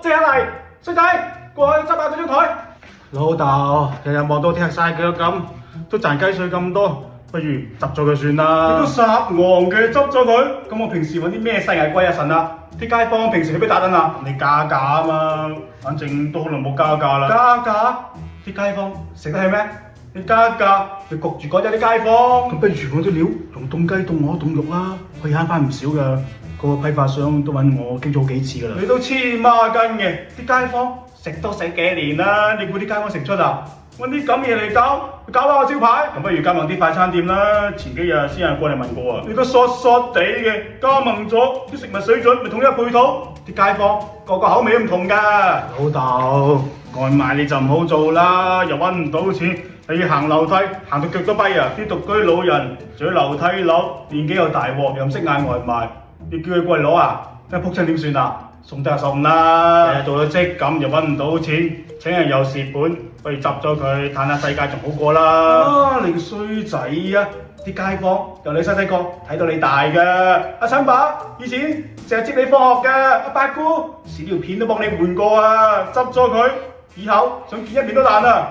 借下嚟，衰仔，過去執下嗰張台。老豆，日日望到踢晒腳咁，都賺雞碎咁多，不如執咗佢算啦。你都撒戇嘅，執咗佢。咁我平時揾啲咩世藝貴啊神啊？啲街坊平時去邊打躉啊？你加價啊嘛，反正都好耐冇加價啦。加價？啲街坊食得起咩？你加價，你焗住趕走啲街坊。咁不如我啲料用凍雞、凍鵝、凍肉啦，可以慳翻唔少噶。個批發商都揾我傾咗好幾次噶啦。你都黐孖筋嘅，啲街坊食都食幾年啦，你估啲街坊食出啊？揾啲咁嘢嚟搞翻我招牌。咁不如加盟啲快餐店啦。前幾日先有人過嚟問過啊。你都傻傻地嘅，加盟咗啲食物水準咪統一配套，啲街坊個口味都唔同㗎。老豆，外賣你就唔好做啦，又揾唔到錢。你要行樓梯，行到腳都跛啊！啲獨居老人住喺樓梯樓，年紀又大鑊，又唔識嗌外賣，你叫佢過嚟攞啊？真係仆親點算啊？送得就送啦，日日做到積咁又揾唔到錢，請人又蝕本，不如執咗佢，嘆下世界仲好過啦。啊，你個衰仔啊！啲街坊由你細細個睇到你大㗎，阿陳伯以前成日接你放學㗎，阿八姑屎尿片都幫你換過啊！執咗佢，以後想見一面都難啊！